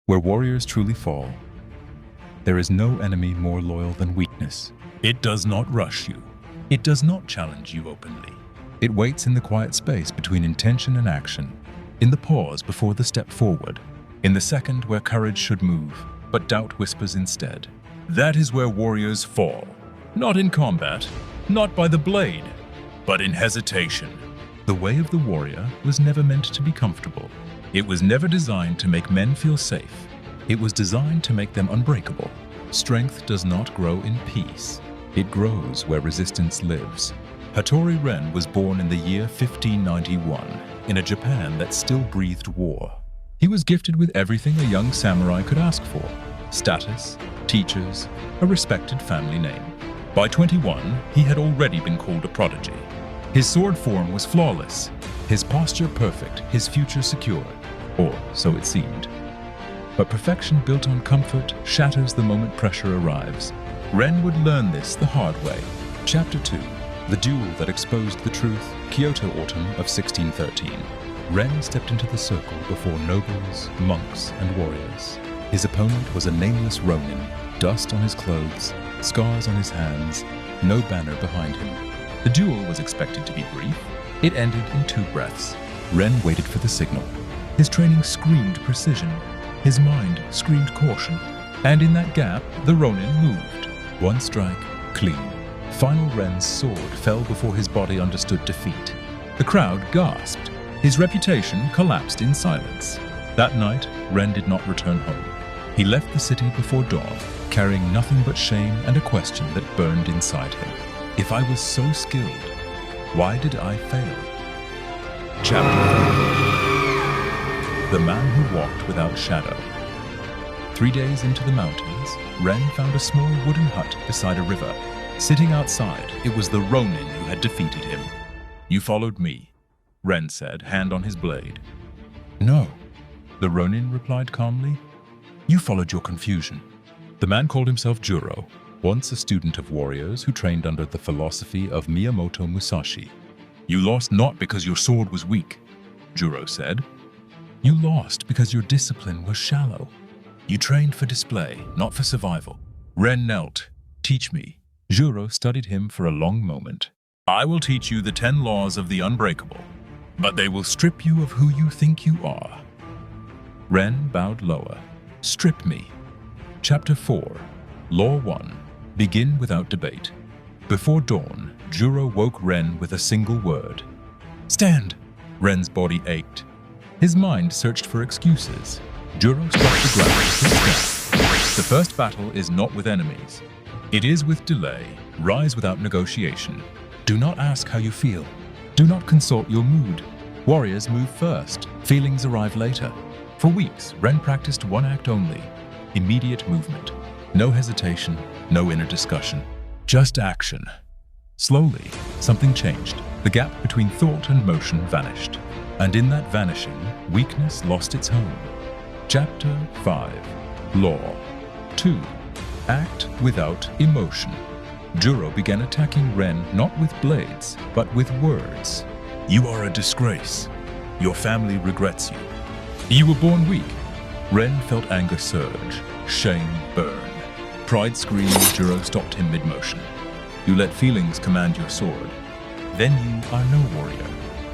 Where warriors truly fall, there is no enemy more loyal than weakness. It does not rush you. It does not challenge you openly. It waits in the quiet space between intention and action, in the pause before the step forward, in the second where courage should move, but doubt whispers instead. That is where warriors fall. Not in combat, not by the blade, but in hesitation. The way of the warrior was never meant to be comfortable. It was never designed to make men feel safe. It was designed to make them unbreakable. Strength does not grow in peace. It grows where resistance lives. Hattori Ren was born in the year 1591, in a Japan that still breathed war. He was gifted with everything a young samurai could ask for: status, teachers, a respected family name. By 21, he had already been called a prodigy. His sword form was flawless, his posture perfect, his future secure, or so it seemed. But perfection built on comfort shatters the moment pressure arrives. Ren would learn this the hard way. Chapter 2. The duel that exposed the truth, Kyoto autumn of 1613. Ren stepped into the circle before nobles, monks, and warriors. His opponent was a nameless ronin, dust on his clothes, scars on his hands, no banner behind him. The duel was expected to be brief. It ended in 2 breaths. Ren waited for the signal. His training screamed precision. His mind screamed caution. And in that gap, the ronin moved. 1 strike, clean. Final Ren's sword fell before his body understood defeat. The crowd gasped. His reputation collapsed in silence. That night, Ren did not return home. He left the city before dawn, carrying nothing but shame and a question that burned inside him. If I was so skilled, why did I fail? Chapter 3. The Man Who Walked Without Shadow. 3 days into the mountains, Ren found a small wooden hut beside a river. Sitting outside, it was the ronin who had defeated him. "You followed me," Ren said, hand on his blade. "No," the ronin replied calmly. "You followed your confusion." The man called himself Juro, once a student of warriors who trained under the philosophy of Miyamoto Musashi. "You lost not because your sword was weak," Juro said. "You lost because your discipline was shallow. You trained for display, not for survival." Ren knelt. "Teach me." Juro studied him for a long moment. "I will teach you the 10 laws of the Unbreakable, but they will strip you of who you think you are." Ren bowed lower. "Strip me." Chapter 4. Law 1. Begin without debate. Before dawn, Juro woke Ren with a single word. "Stand!" Ren's body ached. His mind searched for excuses. Juro struck the ground with his step. The first battle is not with enemies. It is with delay. Rise without negotiation. Do not ask how you feel. Do not consult your mood. Warriors move first. Feelings arrive later. For weeks, Ren practiced one act only: immediate movement. No hesitation, no inner discussion. Just action. Slowly, something changed. The gap between thought and motion vanished. And in that vanishing, weakness lost its home. Chapter 5. Law 2. Act without emotion. Juro began attacking Ren not with blades, but with words. "You are a disgrace. Your family regrets you. You were born weak." Ren felt anger surge, shame burn. Pride screamed. Juro stopped him mid-motion. "You let feelings command your sword. Then you are no warrior.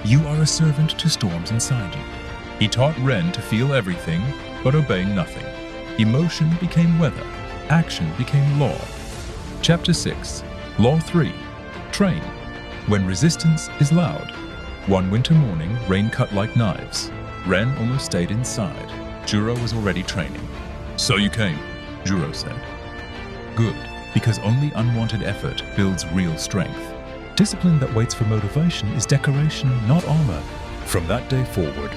You are a servant to storms inside you." He taught Ren to feel everything, but obey nothing. Emotion became weather. Action became law. Chapter 6. Law 3. Train. When resistance is loud. One winter morning, rain cut like knives. Ren almost stayed inside. Juro was already training. "So you came," Juro said. "Good, because only unwanted effort builds real strength. Discipline that waits for motivation is decoration, not armor." From that day forward,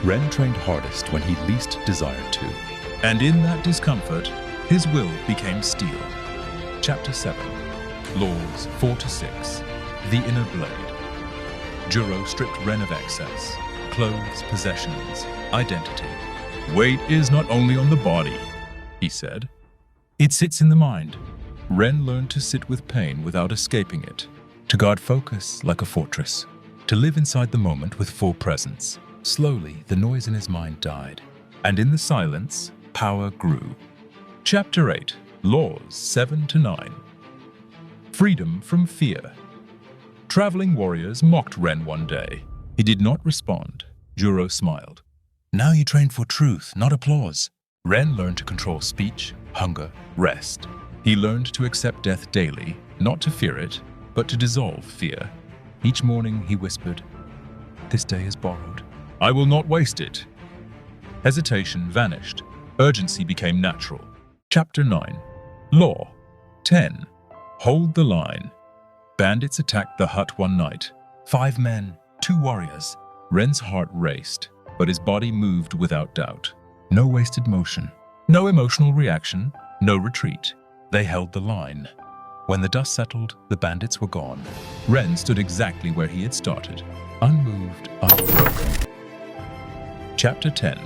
Ren trained hardest when he least desired to. And in that discomfort, his will became steel. Chapter 7. Laws 4 to 6. The Inner Blade. Juro stripped Ren of excess. Clothes, possessions, identity. "Weight is not only on the body," he said. "It sits in the mind." Ren learned to sit with pain without escaping it, to guard focus like a fortress, to live inside the moment with full presence. Slowly, the noise in his mind died, and in the silence, power grew. Chapter 8, Laws 7 to 9. Freedom from fear. Traveling warriors mocked Ren one day. He did not respond. Juro smiled. Now you train for truth, not applause. Ren learned to control speech, hunger, rest. He learned to accept death daily, not to fear it, but to dissolve fear. Each morning he whispered, "This day is borrowed. I will not waste it." Hesitation vanished. Urgency became natural. Chapter 9. Law 10. Hold the line. Bandits attacked the hut one night. 5 men, 2 warriors. Ren's heart raced, but his body moved without doubt. No wasted motion, no emotional reaction, no retreat. They held the line. When the dust settled, the bandits were gone. Ren stood exactly where he had started, unmoved, unbroken. Chapter 10.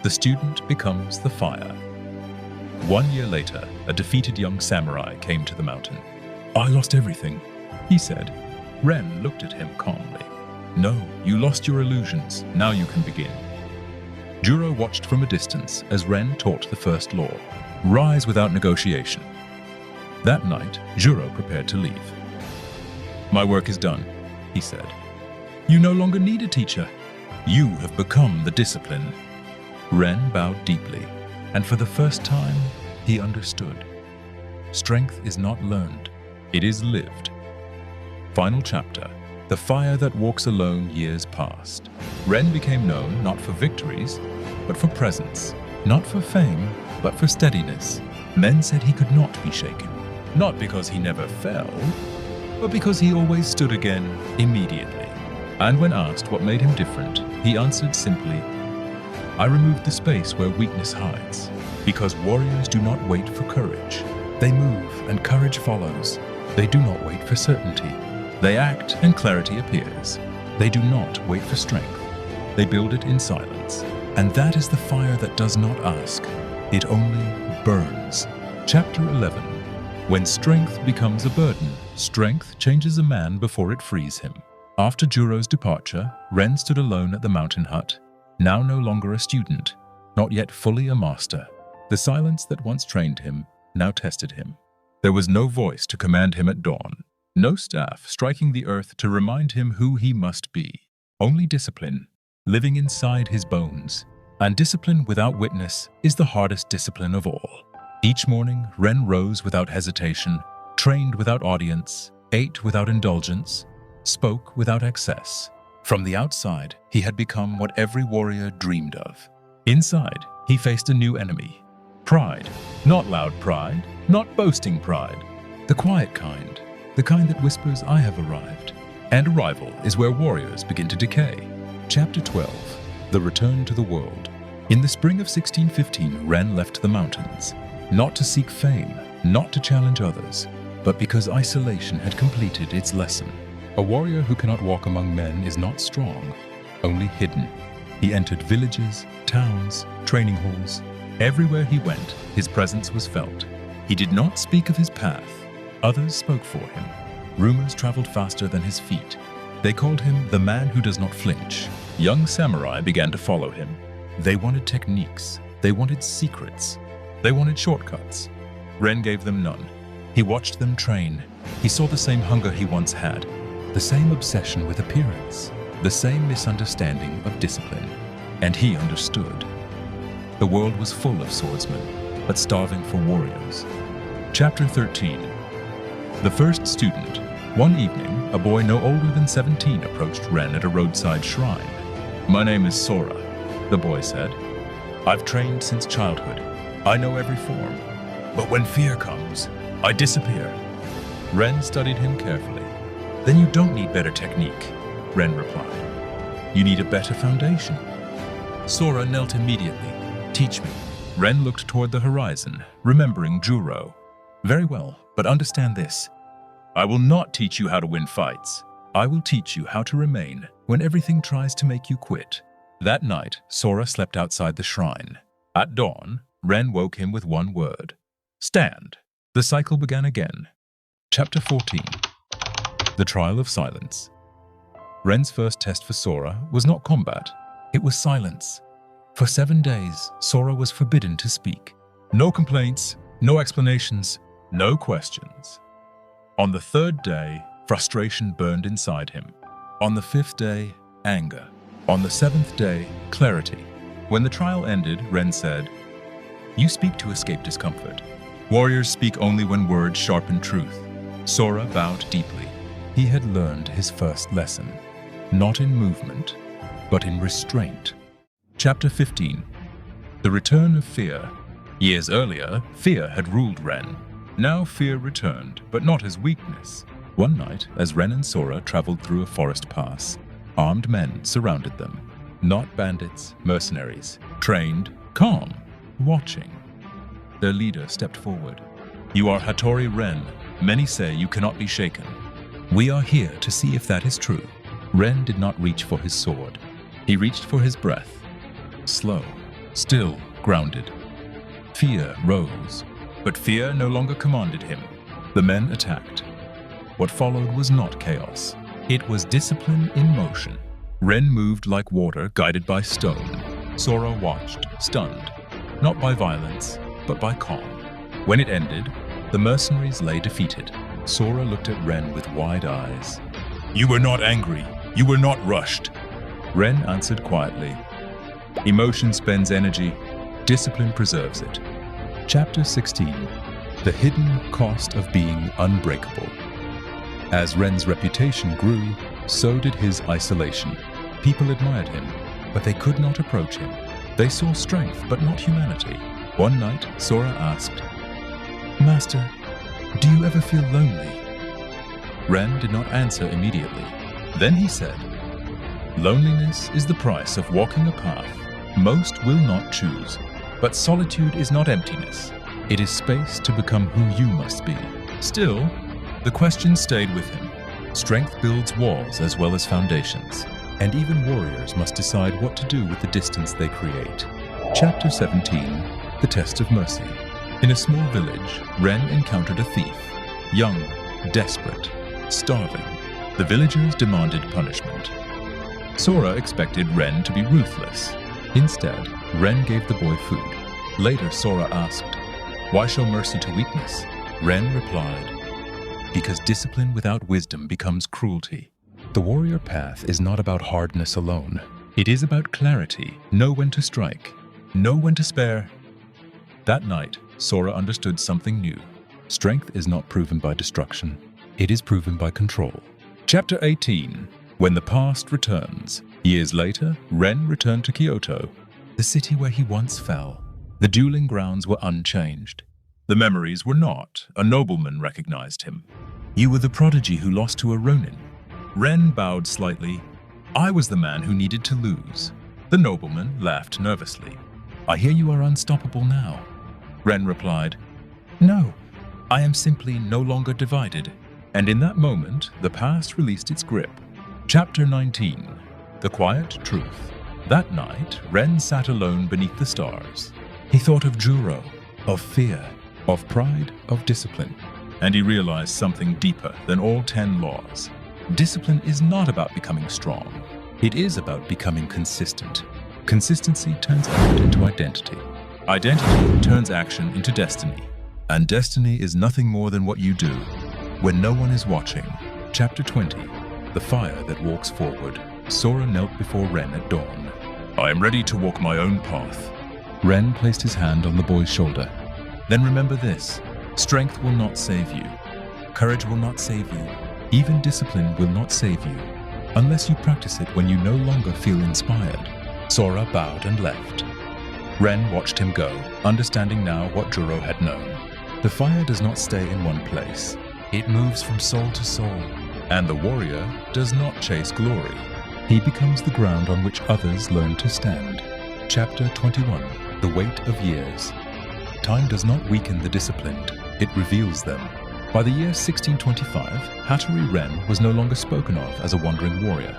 The student becomes the fire. 1 year later, a defeated young samurai came to the mountain. "I lost everything," he said. Ren looked at him calmly. "No, you lost your illusions. Now you can begin." Juro watched from a distance as Ren taught the first law, rise without negotiation. That night, Juro prepared to leave. "My work is done," he said. "You no longer need a teacher. You have become the discipline." Ren bowed deeply, and for the first time, he understood. Strength is not learned, it is lived. Final chapter. The fire that walks alone years past. Ren became known not for victories, but for presence. Not for fame, but for steadiness. Men said he could not be shaken. Not because he never fell, but because he always stood again immediately. And when asked what made him different, he answered simply, "I removed the space where weakness hides. Because warriors do not wait for courage. They move and courage follows. They do not wait for certainty. They act and clarity appears. They do not wait for strength. They build it in silence. And that is the fire that does not ask. It only burns." Chapter 11. When strength becomes a burden, strength changes a man before it frees him. After Juro's departure, Ren stood alone at the mountain hut, now no longer a student, not yet fully a master. The silence that once trained him now tested him. There was no voice to command him at dawn. No staff striking the earth to remind him who he must be. Only discipline, living inside his bones. And discipline without witness is the hardest discipline of all. Each morning, Ren rose without hesitation, trained without audience, ate without indulgence, spoke without excess. From the outside, he had become what every warrior dreamed of. Inside, he faced a new enemy. Pride. Not loud pride, not boasting pride. The quiet kind. The kind that whispers, "I have arrived." And arrival is where warriors begin to decay. Chapter 12. The Return to the World. In the spring of 1615, Ren left the mountains. Not to seek fame, not to challenge others, but because isolation had completed its lesson. A warrior who cannot walk among men is not strong, only hidden. He entered villages, towns, training halls. Everywhere he went, his presence was felt. He did not speak of his path. Others spoke for him. Rumors traveled faster than his feet. They called him the man who does not flinch. Young samurai began to follow him. They wanted techniques. They wanted secrets. They wanted shortcuts. Ren gave them none. He watched them train. He saw the same hunger he once had, the same obsession with appearance, the same misunderstanding of discipline. And he understood. The world was full of swordsmen, but starving for warriors. Chapter 13. The first student. One evening, a boy no older than 17 approached Ren at a roadside shrine. "My name is Sora," the boy said. "I've trained since childhood. I know every form. But when fear comes, I disappear." Ren studied him carefully. "Then you don't need better technique," Ren replied. "You need a better foundation." Sora knelt immediately. "Teach me." Ren looked toward the horizon, remembering Juro. "Very well, but understand this. I will not teach you how to win fights. I will teach you how to remain when everything tries to make you quit." That night, Sora slept outside the shrine. At dawn, Ren woke him with one word. "Stand." The cycle began again. Chapter 14. The Trial of Silence. Ren's first test for Sora was not combat, it was silence. For 7 days, Sora was forbidden to speak. No complaints, no explanations, no questions. On the 3rd day, frustration burned inside him. On the 5th day, anger. On the 7th day, clarity. When the trial ended, Ren said, "You speak to escape discomfort. Warriors speak only when words sharpen truth." Sora bowed deeply. He had learned his first lesson, not in movement, but in restraint. Chapter 15. The Return of Fear. Years earlier, fear had ruled Ren. Now fear returned, but not as weakness. One night, as Ren and Sora traveled through a forest pass, armed men surrounded them. Not bandits, mercenaries, trained, calm, watching. Their leader stepped forward. "You are Hattori Ren. Many say you cannot be shaken. We are here to see if that is true." Ren did not reach for his sword. He reached for his breath. Slow, still, grounded. Fear rose, but fear no longer commanded him. The men attacked. What followed was not chaos. It was discipline in motion. Ren moved like water guided by stone. Sora watched, stunned, not by violence, but by calm. When it ended, the mercenaries lay defeated. Sora looked at Ren with wide eyes. "You were not angry. You were not rushed." Ren answered quietly. Emotion spends energy. Discipline preserves it. Chapter 16. The Hidden Cost of Being Unbreakable. As Ren's reputation grew, so did his isolation. People admired him, but they could not approach him. They saw strength, but not humanity. One night, Sora asked, "Master, do you ever feel lonely?" Ren did not answer immediately. Then he said, "Loneliness is the price of walking a path most will not choose, but solitude is not emptiness. It is space to become who you must be." Still, the question stayed with him. Strength builds walls as well as foundations, and even warriors must decide what to do with the distance they create. Chapter 17. The Test of Mercy. In a small village, Ren encountered a thief, young, desperate, starving. The villagers demanded punishment. Sora expected Ren to be ruthless. Instead, Ren gave the boy food. Later, Sora asked, "Why show mercy to weakness?" Ren replied, "Because discipline without wisdom becomes cruelty." The warrior path is not about hardness alone. It is about clarity. Know when to strike. Know when to spare. That night, Sora understood something new. Strength is not proven by destruction. It is proven by control. Chapter 18. When the past returns. Years later, Ren returned to Kyoto, the city where he once fell. The dueling grounds were unchanged. The memories were not. A nobleman recognized him. "You were the prodigy who lost to a ronin." Ren bowed slightly. "I was the man who needed to lose." The nobleman laughed nervously. "I hear you are unstoppable now." Ren replied, "No, I am simply no longer divided." And in that moment, the past released its grip. Chapter 19. The Quiet Truth. That night, Ren sat alone beneath the stars. He thought of Juro, of fear, of pride, of discipline. And he realized something deeper than all 10 laws. Discipline is not about becoming strong. It is about becoming consistent. Consistency turns effort into identity. Identity turns action into destiny. And destiny is nothing more than what you do when no one is watching. Chapter 20. The Fire That Walks Forward. Sora knelt before Ren at dawn. "I am ready to walk my own path." Ren placed his hand on the boy's shoulder. "Then remember this. Strength will not save you. Courage will not save you. Even discipline will not save you, unless you practice it when you no longer feel inspired." Sora bowed and left. Ren watched him go, understanding now what Juro had known. The fire does not stay in one place. It moves from soul to soul. And the warrior does not chase glory. He becomes the ground on which others learn to stand. Chapter 21. The Weight of Years. Time does not weaken the disciplined, it reveals them. By the year 1625, Hattori Ren was no longer spoken of as a wandering warrior.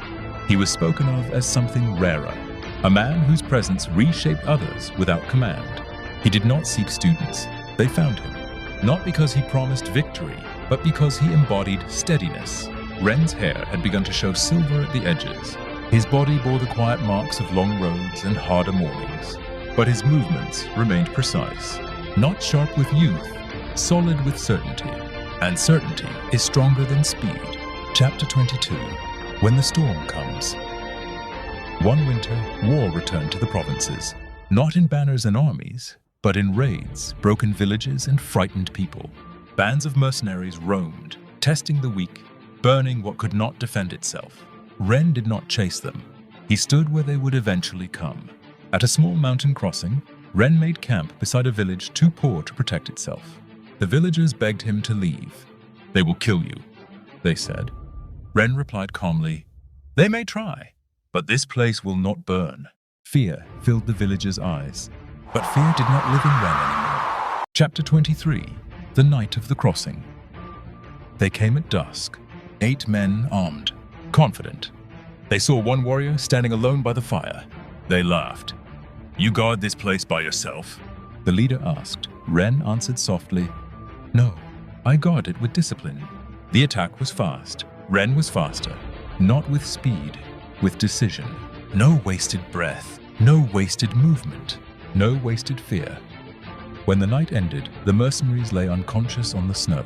He was spoken of as something rarer, a man whose presence reshaped others without command. He did not seek students. They found him, not because he promised victory, but because he embodied steadiness. Ren's hair had begun to show silver at the edges. His body bore the quiet marks of long roads and harder mornings, but his movements remained precise, not sharp with youth, solid with certainty. And certainty is stronger than speed. Chapter 22. When the storm comes. One winter, war returned to the provinces, not in banners and armies, but in raids, broken villages, and frightened people. Bands of mercenaries roamed, testing the weak, burning what could not defend itself. Ren did not chase them. He stood where they would eventually come. At a small mountain crossing, Ren made camp beside a village too poor to protect itself. The villagers begged him to leave. "They will kill you," they said. Ren replied calmly, "They may try, but this place will not burn." Fear filled the villagers' eyes, but fear did not live in Ren anymore. Chapter 23. The Night of the Crossing. They came at dusk, 8 men armed, confident. They saw one warrior standing alone by the fire. They laughed. "You guard this place by yourself?" the leader asked. Ren answered softly, "No, I guard it with discipline." The attack was fast. Ren was faster, not with speed, with decision. No wasted breath, no wasted movement, no wasted fear. When the night ended, the mercenaries lay unconscious on the snow.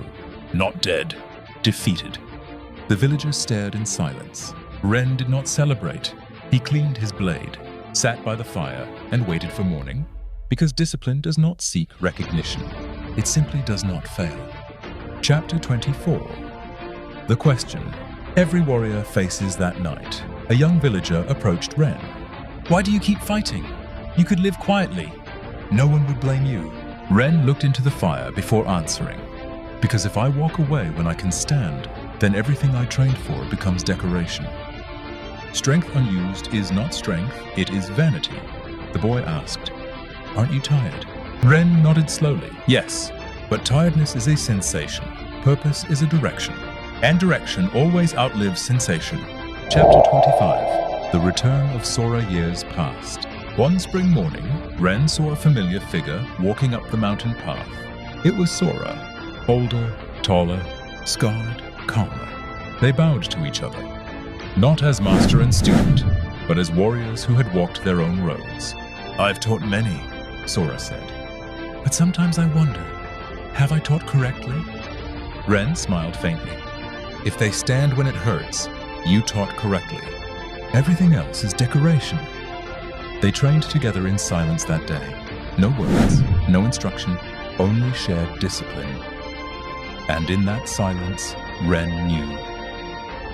Not dead, defeated. The villagers stared in silence. Ren did not celebrate. He cleaned his blade, sat by the fire, and waited for morning, because discipline does not seek recognition. It simply does not fail. Chapter 24. The question every warrior faces that night. A young villager approached Ren. "Why do you keep fighting? You could live quietly. No one would blame you." Ren looked into the fire before answering. "Because if I walk away when I can stand, then everything I trained for becomes decoration. Strength unused is not strength, it is vanity." The boy asked, "Aren't you tired?" Ren nodded slowly. "Yes, but tiredness is a sensation. Purpose is a direction. And direction always outlives sensation." Chapter 25. The Return of Sora Years Past. One spring morning, Ren saw a familiar figure walking up the mountain path. It was Sora, older, taller, scarred, calmer. They bowed to each other, not as master and student, but as warriors who had walked their own roads. "I've taught many," Sora said. "But sometimes I wonder, have I taught correctly?" Ren smiled faintly. "If they stand when it hurts, you taught correctly. Everything else is decoration." They trained together in silence that day. No words, no instruction, only shared discipline. And in that silence, Ren knew.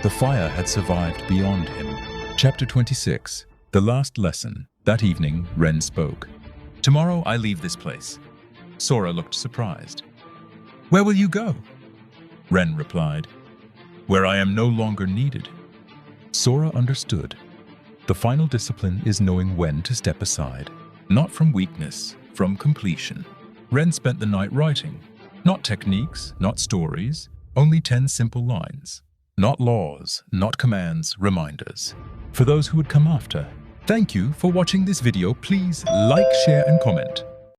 The fire had survived beyond him. Chapter 26. The Last Lesson. That evening, Ren spoke. "Tomorrow I leave this place." Sora looked surprised. "Where will you go?" Ren replied, "Where I am no longer needed." Sora understood. The final discipline is knowing when to step aside. Not from weakness, from completion. Ren spent the night writing. Not techniques, not stories, only 10 simple lines. Not laws, not commands, reminders. For those who would come after. Thank you for watching this video. Please like, share, and comment.